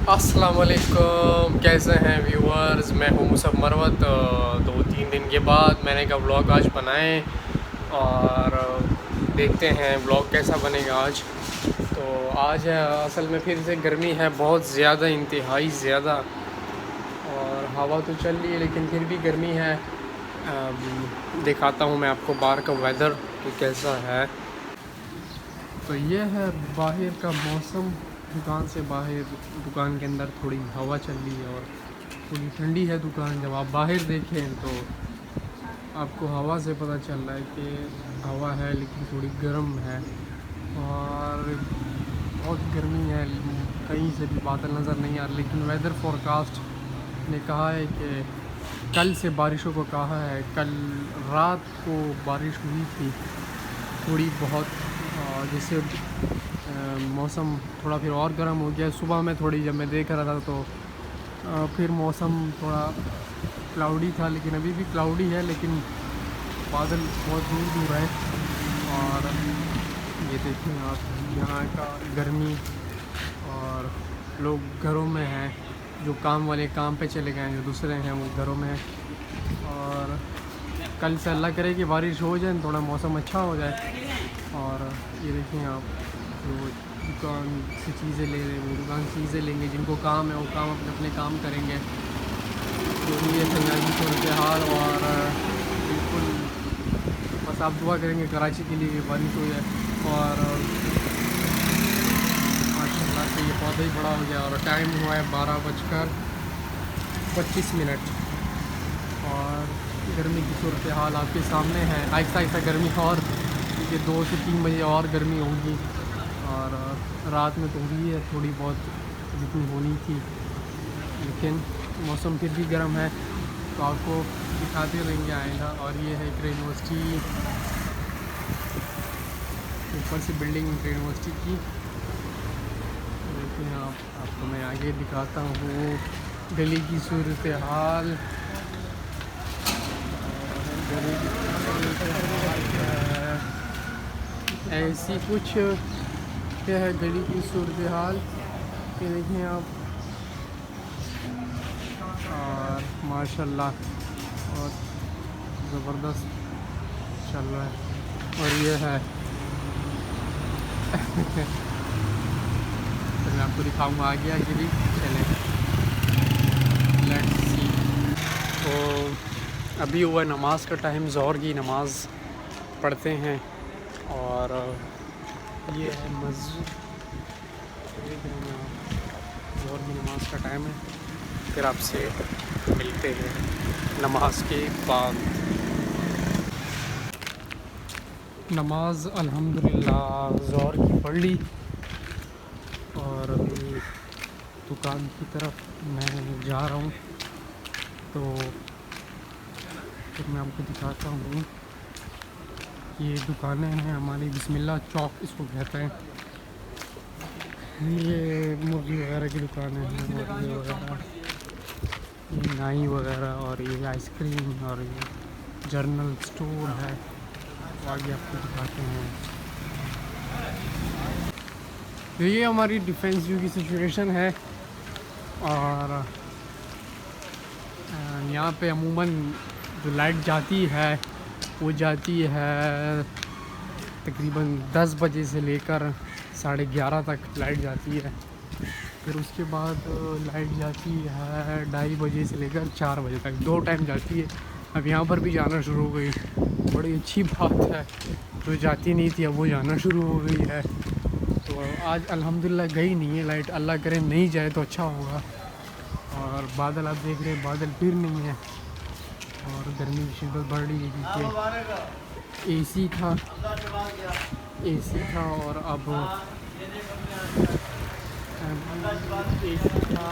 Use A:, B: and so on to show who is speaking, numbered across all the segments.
A: अस्सलाम वालेकुम, कैसे हैं व्यूअर्स। मैं हूं मुसब मरवत। 2-3 दिन के बाद मैंने कहा व्लॉग आज बनाएं और देखते हैं व्लॉग कैसा बनेगा आज। तो आज है असल में फिर से गर्मी है बहुत ज़्यादा, इंतहाई ज़्यादा, और हवा तो चल रही है लेकिन फिर भी गर्मी है। दिखाता हूं मैं आपको बाहर का वेदर कि कैसा है। तो ये है बाहर का मौसम। दुकान से बाहर, दुकान के अंदर थोड़ी हवा चल रही है और थोड़ी ठंडी है दुकान। जब आप बाहर देखें तो आपको हवा से पता चल रहा है कि हवा है लेकिन थोड़ी गर्म है और बहुत गर्मी है। कहीं से भी बादल नज़र नहीं आ रहे, लेकिन वेदर फोरकास्ट ने कहा है कि कल से बारिशों को कहा है। कल रात को बारिश हुई थी थोड़ी बहुत, जैसे मौसम थोड़ा फिर और गर्म हो गया। सुबह में थोड़ी जब मैं देख रहा था तो फिर मौसम थोड़ा क्लाउडी था, लेकिन अभी भी क्लाउडी है, लेकिन बादल बहुत दूर दूर है। और ये देखें आप यहाँ का गर्मी, और लोग घरों में हैं, जो काम वाले काम पे चले गए हैं, जो दूसरे हैं वो घरों में हैं। और कल से अल्लाह करे कि बारिश हो जाए, थोड़ा मौसम अच्छा हो जाए। और ये देखें आप, जो दुकान से चीज़ें ले रहे हैं वो दुकान से चीज़ें लेंगे, जिनको काम है वो काम अपने अपने काम करेंगे। तो ये है यहाँ की सूरत हाल। और बिल्कुल बस आप दुआ करेंगे कराची के लिए बारिश हो जाए। और माशाल्लाह से ये पौधा ही बड़ा हो गया और टाइम हुआ है 12:25। और गर्मी की सूरत हाल आपके सामने है। आहिस्ता आहिस्ता गर्मी और, क्योंकि 2 से 3 बजे और गर्मी होगी। और रात में तो हुई है थोड़ी बहुत जितनी होनी थी, लेकिन मौसम फिर भी गर्म है, तो आपको दिखाते रहेंगे आएगा। और ये है एक यूनिवर्सिटी, ऊपर से बिल्डिंग यूनिवर्सिटी की। लेकिन आपको मैं आगे दिखाता हूँ गली की सूरत हाल। गली की सूरत हाल ऐसी कुछ क्या है, गली की सूरत हाल ये देखें आप। और माशाल्लाह और ज़बरदस्त चल रहा है। और ये है तो मैं आपको दिखाऊंगा आगे आगे भी, चले लेट्स सी। तो अभी हुआ नमाज का टाइम, ज़ोहर की नमाज़ पढ़ते हैं। और ये है मस्जिद, ज़ोहर की नमाज का टाइम है। फिर आपसे मिलते हैं नमाज के बाद। नमाज अल्हम्दुलिल्लाह ज़ोहर की पढ़ ली, और अभी दुकान की तरफ मैं जा रहा हूँ। तो फिर मैं आपको दिखाता हूँ, ये दुकानें हैं हमारी, बिस्मिल्लाह चौक इसको कहते हैं। ये मुर्गी वगैरह की दुकानें हैं, मुर्गी वगैरह, ये नाई वगैरह, और ये आइसक्रीम, और ये जर्नल स्टोर है। तो आगे आपको दिखाते हैं। तो ये हमारी डिफेंस व्यू की सिचुएशन है। और यहाँ पे अमूमन जो लाइट जाती है वो जाती है तकरीबन 10 बजे से लेकर 11:30 तक लाइट जाती है। फिर उसके बाद लाइट जाती है 2:30 बजे से लेकर 4 बजे तक, 2 टाइम जाती है। अब यहाँ पर भी जाना शुरू हो गई, बड़ी अच्छी बात है। जो जाती नहीं थी अब वो जाना शुरू हो गई है। तो आज अल्हम्दुलिल्लाह गई नहीं है लाइट, अल्लाह करे नहीं जाए तो अच्छा होगा। और बादल आप देख रहे हैं, बादल फिर नहीं है, और गर्मी की शिद्दत बढ़ रही है क्योंकि एसी था और अब एसी था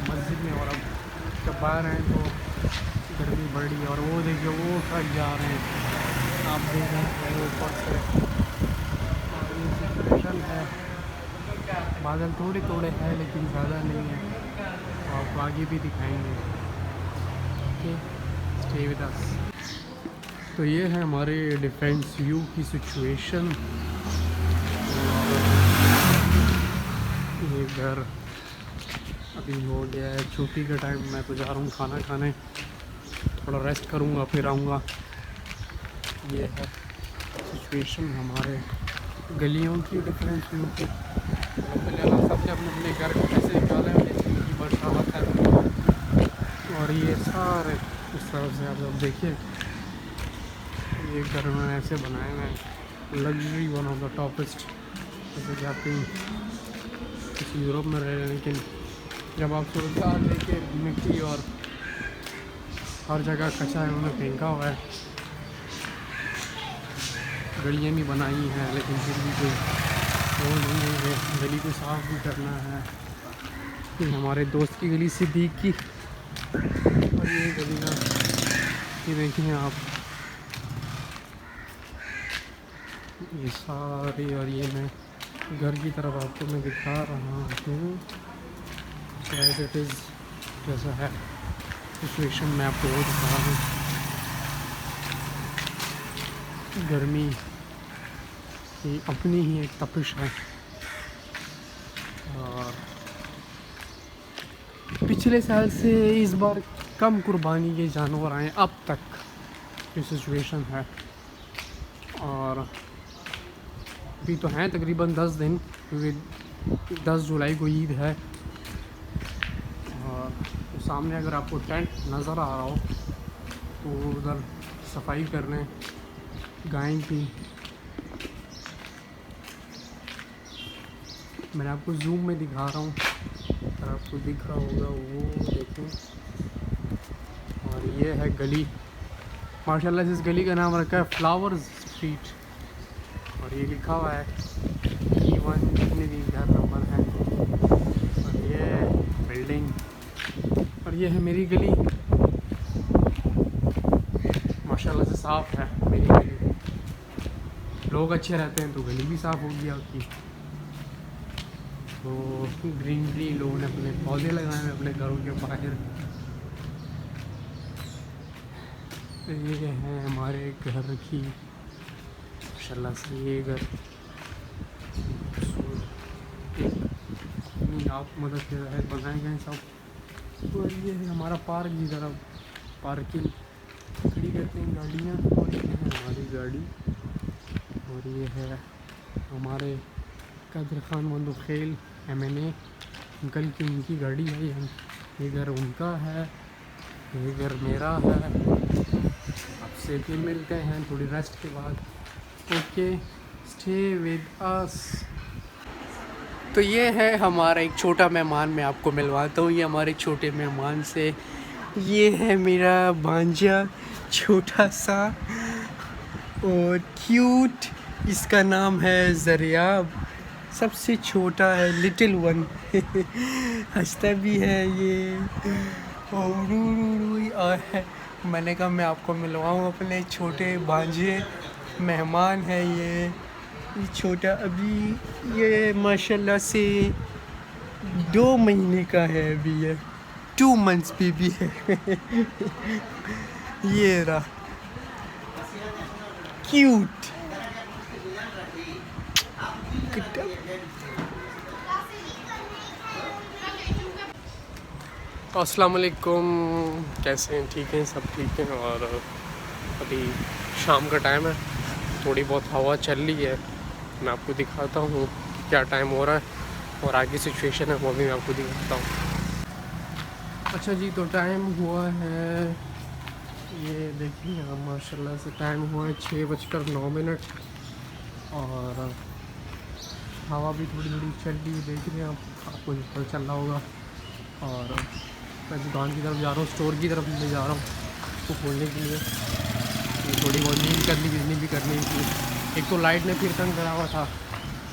A: मस्जिद में, और अब जब बाहर हैं तो गर्मी बढ़ रही है। और वो देखिए वो ट्रक जा रहे हैं, आप देख रहे हैं ऊपर से। और ये सिचुएशन है, बादल थोड़े थोड़े हैं लेकिन ज़्यादा नहीं है। तो आपको आगे भी दिखाएंगे, ओके स्टे विद अस। तो ये है हमारे डिफेंस व्यू की सिचुएशन। ये घर अभी हो गया है छुट्टी का टाइम, मैं तो जा रहा हूँ खाना खाने, थोड़ा रेस्ट करूँगा फिर आऊँगा। ये है सिचुएशन हमारे गलियों की, डिफरेंट व्यू की। सबने अपने अपने घर को कैसे निकाले हैं, इतनी बरसात है। और ये सारे इस तरह से आप लोग देखिए, ये घर में ऐसे बनाए हुए हैं, luxury, one of the toppest. जैसे कि आप कहीं किसी यूरोप में रह रहे हैं, लेकिन जब आप सूरत देखिए, मिट्टी और हर जगह कचरा इन्होंने फेंका हुआ है। गलियाँ भी बनाई हैं, लेकिन फिर भी कोई वो नहीं है, गली को साफ़ भी करना है। ये हमारे दोस्त की गली सिद्दीक की, और ये गली का ये देखिए आप, ये सारी, और ये मैं घर की तरफ आपको मैं दिखा रहा हूँ एज इट इज़, जैसा है सिचुएशन मैं आपको वो दिखा रहा हूँ। गर्मी की अपनी ही एक तपिश है, और पिछले साल से इस बार कम कुर्बानी के जानवर आए अब तक, ये सिचुएशन है। और अभी तो हैं तकरीबन 10 दिन, क्योंकि 10 जुलाई को ईद है। और तो सामने अगर आपको टेंट नज़र आ रहा हो तो उधर सफाई करने गाय की, मैं आपको जूम में दिखा रहा हूँ, अगर आपको दिख रहा होगा वो देखें। और ये है गली, माशाल्लाह से इस गली का नाम रखा है फ्लावर स्ट्रीट, और ये लिखा हुआ है E1 जितने भी घर नंबर है। और ये है बिल्डिंग, और ये है मेरी गली, माशाल्लाह से साफ़ है मेरी गली। लोग अच्छे रहते हैं तो गली भी साफ़ होगी आपकी। तो ग्रीनरी, लोगों ने अपने पौधे लगाए हैं अपने घरों के बाहर। ये है हमारे घर की, माशाल्लाह से ये घर अपनी आप मदद के तहत बनाए गए सब। और ये है हमारा पार्क की तरफ, पार्किंग खड़ी करते हैं गाड़ियाँ, और ये है हमारी गाड़ी। और ये है हमारे कदर खान बंदूखेल MNA अंकल की, उनकी गाड़ी है ये घर उनका है, ये घर मेरा है। आपसे फिर मिलते हैं थोड़ी रेस्ट के बाद। Okay, stay with us. तो ये है हमारा एक छोटा मेहमान, मैं आपको मिलवाता हूँ ये हमारे छोटे मेहमान से। ये है मेरा भांजा, छोटा सा और क्यूट, इसका नाम है ज़रियाब, सबसे छोटा है, लिटिल वन। हंसता भी है ये, और है। मैंने कहा मैं आपको मिलवाऊँ अपने छोटे भांजे, मेहमान है ये छोटा, अभी ये माशाल्लाह से 2 महीने का है, अभी ये 2 मंथ्स बेबी है। ये रहा क्यूट। अस्सलाम वालेकुम, कैसे हैं? ठीक हैं, सब ठीक हैं। और अभी शाम का टाइम है, थोड़ी बहुत हवा चल रही है, मैं आपको दिखाता हूँ क्या टाइम हो रहा है और आगे सिचुएशन है वो भी मैं आपको दिखाता हूँ। अच्छा जी, तो टाइम हुआ है, ये देखिए आप, माशाल्लाह से टाइम हुआ है 6:09, और हवा भी थोड़ी थोड़ी चल रही है, देख रहे हैं आप, आपको पता चल रहा होगा। और मैं दुकान की तरफ जा रहा हूँ, स्टोर की तरफ ले जा रहा हूँ उसको खोलने के लिए, थोड़ी बहुत नींद करनी जितनी भी करनी थी। एक तो लाइट ने फिर तंग करा हुआ था,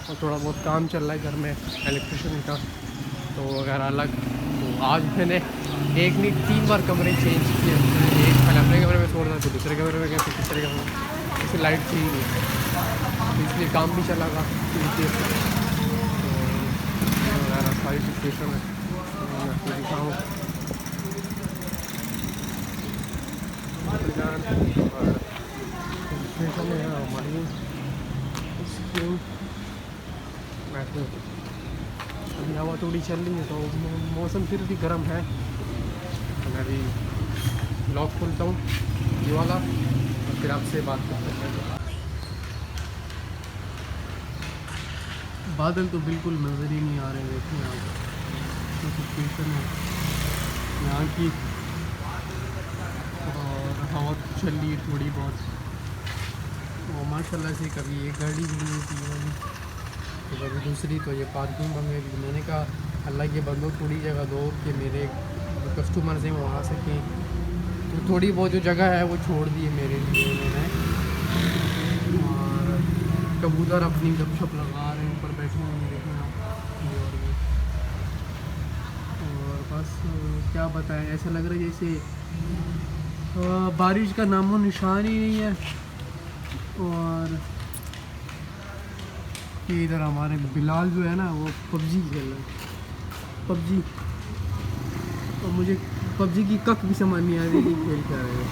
A: और थोड़ा बहुत काम चल रहा है घर में इलेक्ट्रिशियन का, तो अगर अलग, तो आज मैंने 1 नहीं 3 बार कमरे चेंज किए। एक पहले अपने कमरे में छोड़ रहा था, दूसरे कमरे में गया, फिर तीसरे कमरे में, इससे लाइट थी नहीं, इसलिए काम भी चला था। तो सारी सिचुएशन है, मैं आपको दिखाऊँ। सिचुएशन है हमारी, अभी की हवा थोड़ी चल रही है, तो मौसम फिर भी गर्म है। तो मैं अभी लॉक खोलता हूँ ये वाला और फिर आपसे बात करते हैं। बादल तो बिल्कुल नज़र ही नहीं आ रहे, देखें आप तो सिचुएशन है यहाँ की। और हवा चल रही है थोड़ी बहुत, और माशाल्लाह से कभी एक गाड़ी भी नहीं थी वाली, तो कभी दूसरी। तो ये पार्किंग में मैंने कहा अल्लाह के बंदो थोड़ी जगह दो कि मेरे जो कस्टमर्स हैं वो आ सकें, तो थोड़ी बहुत जो जगह है वो छोड़ दी है मेरे लिए उन्होंने। और कबूतर अपनी गपशप लगा रहे हैं, ऊपर बैठे हुए हैं, देखें आप ये और ये। और बस क्या बताएं, ऐसा लग रहा है जैसे बारिश का नामो निशान ही नहीं है। और ये इधर हमारे बिलाल जो है ना वो पबजी खेल रहा है, पबजी। और मुझे पबजी की कक भी समझ नहीं आ रही कि खेल क्या रहे हैं।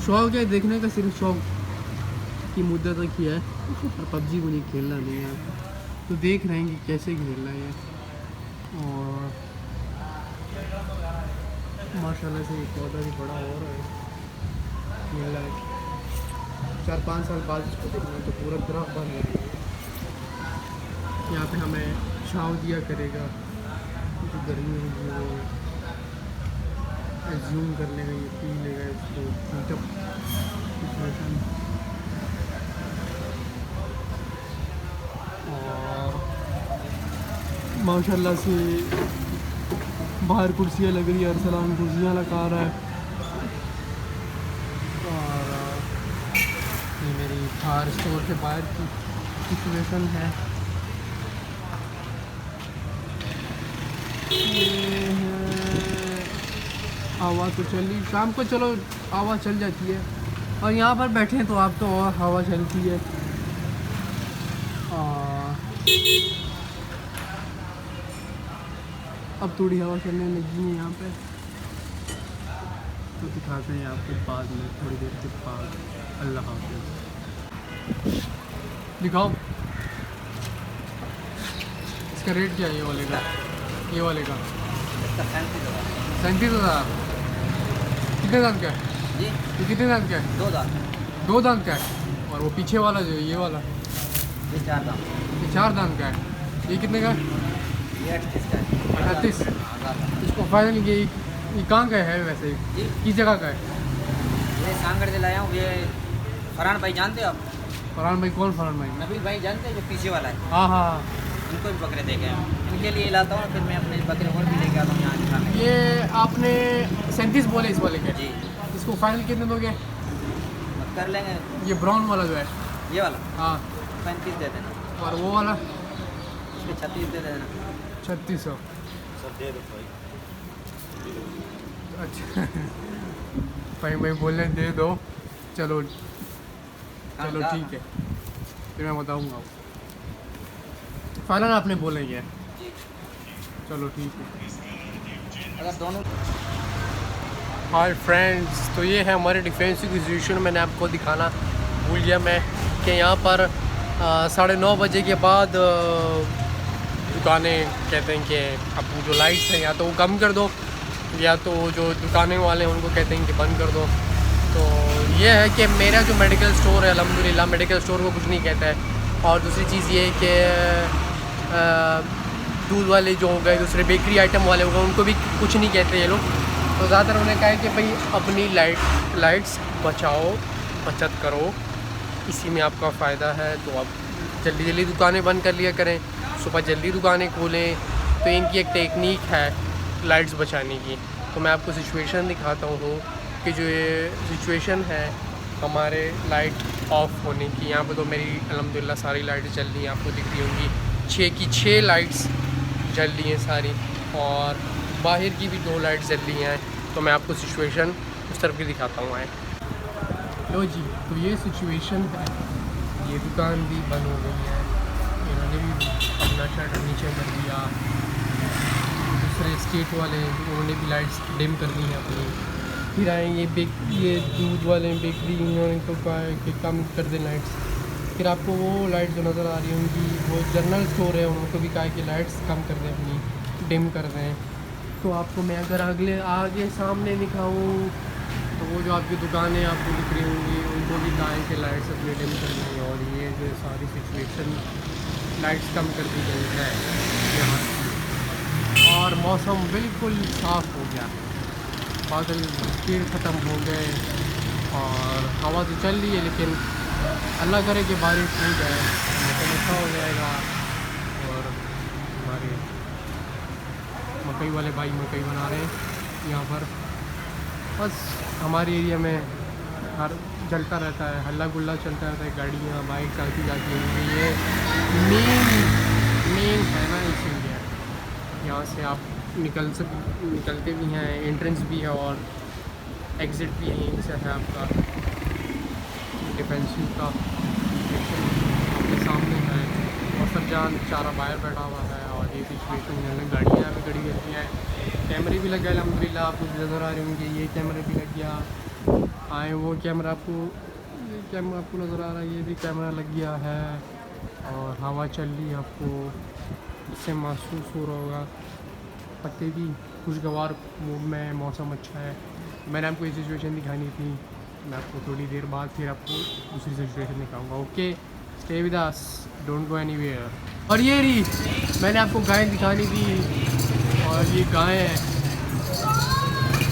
A: शौक़ है देखने का, सिर्फ शौक़ की मुद्दत तक किया है, और पबजी मुझे खेलना नहीं है। तो देख रहे हैं कि कैसे खेलना है। और माशाल्लाह से एक पौधा भी बड़ा हो रहा है, खेल रहा है। 4-5 साल बाद इसको देखना है तो पूरा दरख्त बन रही है। यहाँ पे हमें छाँव दिया करेगा, क्योंकि गर्मी है वो एज्यूम कर लेगा, ये पी लेगा इसको हीटअप सिचुएशन। और माशाल्लाह से बाहर कुर्सियाँ लग रही है, अरसलान कुर्सियाँ लगा रहा है। और ये मेरी कार स्टोर के बाहर की सिचुएशन है। हवा तो चल रही, शाम को चलो हवा चल जाती है, और यहाँ पर बैठे हैं तो आप तो और हवा चलती है। अब थोड़ी हवा चलने लगी है यहाँ पे, तो दिखाते हैं आपको बाद में थोड़ी देर के बाद। अल्लाह हाफ़िज़। दिखाओ इसका रेट क्या है ये वाले का? ये वाले का 37,000। कितने दांत का है
B: जी?
A: ये? कितने दांत का है?
B: 2 दांत।
A: 2 दांत का है। और वो पीछे वाला जो ये वाला
B: ये 4 दांत।
A: ये 4 दांत का है। ये कितने का है?
B: ये 38 का है।
A: 38। इसको फाइनल ये कहाँ का है वैसे?
B: जी?
A: किस जगह का है?
B: ये सांगड़ से लाया हूँ। ये फरहान भाई जानते हो आप?
A: फरहान भाई? कौन फरहान भाई?
B: नबील भाई जानते हैं जो पीछे वाला है?
A: हाँ हाँ हाँ।
B: इनको भी बकरे दे गए हैं, इनके लिए लाता हूँ, फिर मैं अपने बकरे और भी लेके आता हूँ यहाँ दिखाने।
A: ये आपने 37 बोले इस वाले के?
B: जी।
A: इसको फाइनल कितने दोगे?
B: कर लेंगे।
A: ये ब्राउन वाला जो है?
B: ये वाला?
A: हाँ।
B: 35 दे देना।
A: और वो वाला?
B: इसके 36 दे देना।
A: 3600।
B: सब दे दो भाई।
A: अच्छा भाई बोल रहे दे दो, चलो चलो ठीक है, फिर मैं बताऊँगा आपको। फाइनल आपने बोले ये? चलो ठीक है।
B: अगर दोनों।
A: हाय फ्रेंड्स, तो ये है हमारे डिफेंसिव सिचुएशन। मैंने आपको दिखाना भूल गया मैं कि यहाँ पर 9:30 बजे के बाद दुकानें कहते हैं कि अपनी जो लाइट्स हैं या तो वो कम कर दो, या तो जो दुकानें वाले हैं उनको कहते हैं कि बंद कर दो। तो ये है कि मेरा जो मेडिकल स्टोर है अल्हम्दुलिल्लाह मेडिकल स्टोर को कुछ नहीं कहता है। और दूसरी चीज़ ये है कि दूध वाले जो हो गए, दूसरे बेकरी आइटम वाले हो गए, उनको भी कुछ नहीं कहते ये लोग। तो ज़्यादातर उन्होंने कहा है कि भाई अपनी लाइट्स बचाओ, बचत करो, इसी में आपका फ़ायदा है। तो आप जल्दी जल्दी दुकानें बंद कर लिया करें, सुबह जल्दी दुकानें खोलें। तो इनकी एक टेक्निक है लाइट्स बचाने की। तो मैं आपको सिचुएशन दिखाता हूँ कि जो ये सिचुएशन है हमारे लाइट ऑफ होने की। यहाँ पे तो मेरी अल्हम्दुलिल्लाह सारी लाइटें जल रही हैं, आपको दिख रही होंगी। 6 की 6 लाइट्स जल रही हैं सारी, और बाहर की भी 2 लाइट्स जल रही हैं। तो मैं आपको सिचुएशन उस तरफ की दिखाता हूँ। लो जी, तो ये सिचुएशन है, ये दुकान भी बंद हो गई है, इन्होंने भी अपना शटर नीचे कर दिया। दूसरे स्टेट वाले उन्होंने भी लाइट्स डिम कर दी हैं अपनी। फिर आए ये दूध वाले बेकरी, इन्होंने तो कहा है कि कम कर दें लाइट्स। फिर आपको वो लाइट जो नज़र आ रही होंगी वो जनरल स्टोर है, उनको भी कहा है कि लाइट्स कम कर दें, अपनी डिम कर दें। तो आपको मैं अगर अगले आगे सामने दिखाऊँ तो वो जो आपकी दुकानें आपको दिख रही होंगी उनको भी कहा है कि लाइट्स अपनी डिम कर दें। और ये जो सारी सिचुएशन लाइट्स कम कर दी गई है यहाँ की। और मौसम बिल्कुल साफ़ हो गया, बादल फिर ख़त्म हो गए और हवा तो चल रही है, लेकिन अल्लाह करे कि बारिश हो जाए, मौसम अच्छा हो जाएगा। और हमारे मकई वाले भाई मकई बना रहे हैं यहाँ पर। बस हमारे एरिया में हर चलता रहता है, हल्ला गुल्ला चलता रहता है, गाड़ियाँ बाइक आती जाती हैं। ये मेन है ना, इसीलिए यहाँ से आप निकलते भी हैं, एंट्रेंस भी है और एग्ज़िट भी यहीं से है आपका। डिफेंसिव का आपके सामने है और सरजान चारा बाहर बैठा हुआ है। और ये सिचुएशन है, गाड़ियाँ यहाँ पर खड़ी रहती हैं, कैमरे भी लग गए अल्हम्दुलिल्लाह, आपको नज़र आ रहे होंगे। ये कैमरा भी लग गया, आए वो कैमरा आपको नज़र आ रहा है, ये भी कैमरा लग गया है। और हवा चल रही है, आपको इससे महसूस हो रहा होगा। पत्ते भी खुशगवार मूड में है, मौसम अच्छा है। मैंने आपको ये सिचुएशन दिखानी थी, मैं आपको थोड़ी देर बाद फिर आपको दूसरी सिचुएशन दिखाऊंगा। Okay, stay with us, don't go anywhere. और ये रही, मैंने आपको गाय दिखानी थी और ये गाय है,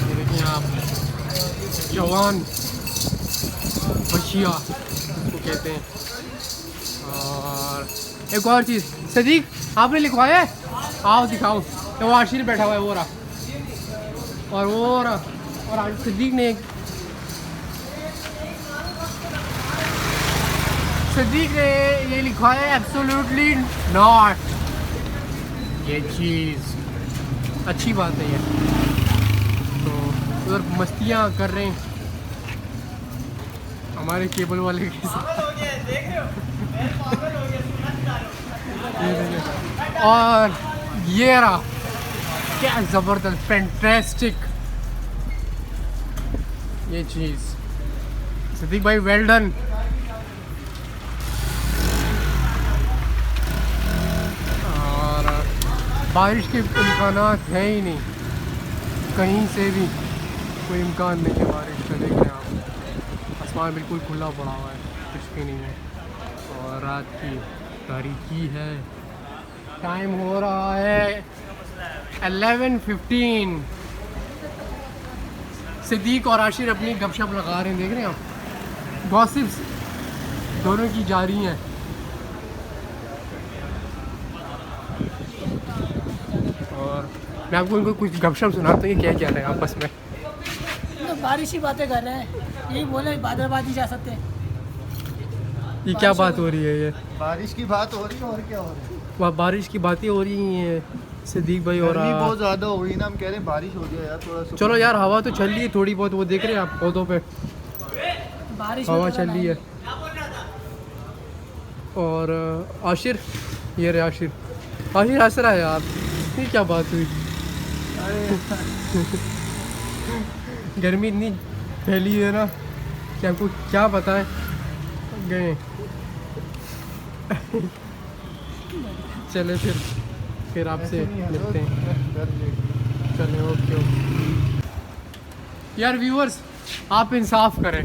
A: ये देखिए आप, जवान बशिया उसको कहते हैं। और एक और चीज़, सदीक आपने लिखवाया है, आओ दिखाओ। तो वो आशिर बैठा हुआ है, वो रहा, और वो रहा, और आज सदीक ने ये लिखवाया है, एब्सोल्युटली नॉट। ये चीज़ अच्छी बात नहीं है। तो उधर मस्तियाँ कर रहे हैं हमारे केबल वाले के साथ। और ये रहा, क्या ज़बरदस्त, फैंटास्टिक ये चीज़। सदीक भाई वेल डन। और बारिश के इम्कानात है ही नहीं, कहीं से भी कोई इम्कान नहीं है बारिश का। देख रहे हैं आप, आसमान बिल्कुल खुला पड़ा हुआ है, कुछ भी नहीं है। और रात की तारीकी है, टाइम हो रहा है 11:15। सिद्दीक और आशिर अपनी गपशप लगा रहे हैं, देख रहे हैं आप, गॉसिप्स दोनों की जा रही हैं। और मैं आपको उनको कुछ गपशप सुनाता हूँ, ये क्या कह रहे हैं आपस में।
C: तो बारिश की बातें कर रहे हैं, यही बोले बादलबाजी जा सकते हैं।
A: ये क्या बात हो रही है, ये
D: बारिश की बात हो रही है और क्या हो रहा है?
A: वह बारिश की बातें हो रही हैं सिद्दीक भाई। और
D: गर्मी बहुत ज़्यादा हो गई ना, हम कह रहे हैं बारिश हो जाए यार थोड़ा सा।
A: चलो यार, हवा तो चल रही है थोड़ी बहुत, वो देख रहे हैं आप पौधों पे
C: बारिश
A: हवा चल रही है। और आशिर, ये रहे आशिर हंस रहा है यार, ये क्या बात हुई। गर्मी इतनी फैली है ना कि आपको क्या बताएं, गए। चले फिर आपसे मिलते हैं। चले, ओके। यार व्यूअर्स, आप इंसाफ करें,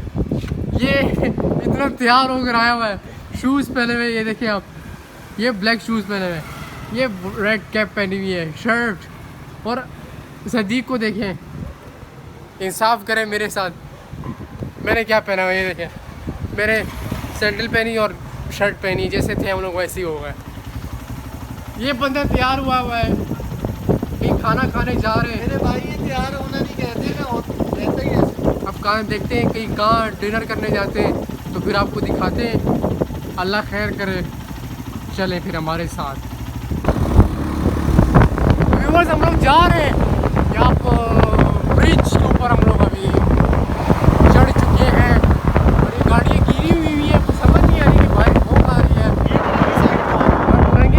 A: ये इतना तैयार होकर आया हुआ है, शूज़ पहने हुए, ये देखिए आप, ये ब्लैक शूज़ पहने हुए, ये रेड कैप पहनी हुई है, शर्ट। और सदीक को देखें, इंसाफ करें मेरे साथ, मैंने क्या पहना हुआ, ये देखें, मेरे सैंडल पहनी और शर्ट पहनी, जैसे थे हम लोग वैसे ही हो गए। ये बंदा तैयार हुआ है, कहीं खाना खाने जा रहे हैं।
D: मेरे भाई ये तैयार होना नहीं कहते ना, रहता ही ऐसे।
A: अब कहाँ देखते हैं, कहीं कहाँ डिनर करने जाते हैं तो फिर आपको दिखाते हैं। अल्लाह खैर करे, चलें फिर हमारे साथ। व्यूअर्स, हम लोग जा रहे हैं यहाँ पर ब्रिज के ऊपर, हम लोग अभी चढ़ चुके हैं। और ये गाड़ियाँ गिरी हुई है, कुछ समझ नहीं आ रही कि बाइक कौन आ रही है,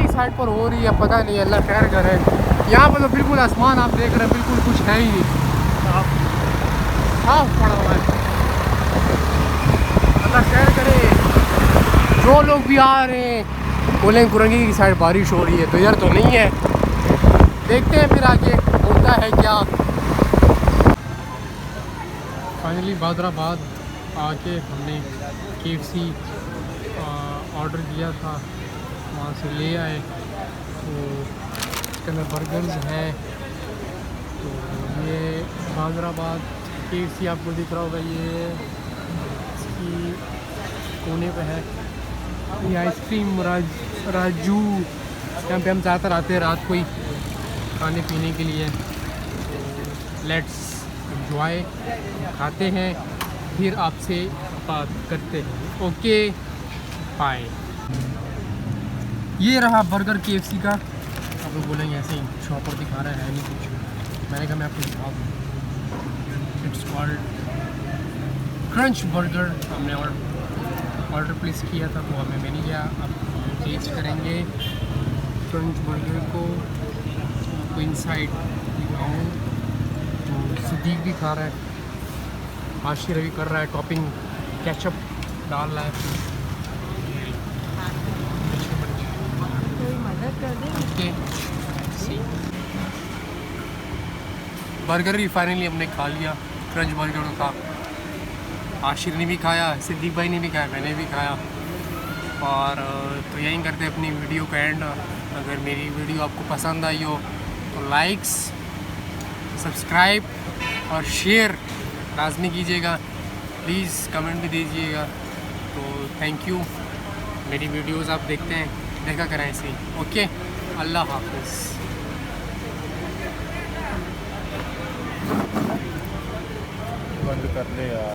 A: साइड पर हो रही है, पता नहीं, अल्लाह खैर करे। यहाँ पर तो बिल्कुल आसमान आप देख रहे हैं, बिल्कुल कुछ है ही नहीं, साफ पड़ा हुआ है। अल्लाह खैर करे, जो लोग भी आ रहे हैं बोलें कुरंगी की साइड बारिश हो रही है, तो इधर तो नहीं है। देखते हैं फिर आगे होता है क्या। फाइनली बादराबाद आके हमने KFC ऑर्डर किया था, वहाँ से ले आए। तो इसके अंदर बर्गर्स हैं। तो ये बादराबाद KFC आपको दिख रहा होगा, ये इसकी कोने पे है। ये आइसक्रीम राजू, यहाँ पे हम ज़्यादातर आते हैं रात को ही खाने पीने के लिए। लेट्स एंजॉय, खाते हैं फिर आपसे बात करते हैं। Okay bye. ये रहा बर्गर KFC का। आप लोग बोलेंगे ऐसे ही शॉपर दिखा रहा है नहीं कुछ, मैंने कहा मैं आपको दिखा दूँ। It's called crunch burger. हमने ऑर्डर प्लेस किया था तो हमें मिल गया। अब टेस्ट करेंगे क्रंच बर्गर को। आपको इनसाइड दिखाऊँ तो सिद्दीक भी खा रहा है, आशिर भी कर रहा है, टॉपिंग केचप डाल रहा है। ओके बर्गर भी फाइनली हमने खा लिया। क्रंच बर्गर का आशिर ने भी खाया, सिद्दीक भाई ने भी खाया, मैंने भी खाया। और तो यहीं करते हैं अपनी वीडियो का एंड। अगर मेरी वीडियो आपको पसंद आई हो तो लाइक्स, सब्सक्राइब और शेयर लाजमी कीजिएगा। प्लीज़ कमेंट भी दीजिएगा। तो थैंक यू। मेरी वीडियोस आप देखते हैं, देखा करें ऐसे ही। ओके, अल्लाह हाफिज़।
D: बंद कर ले यार।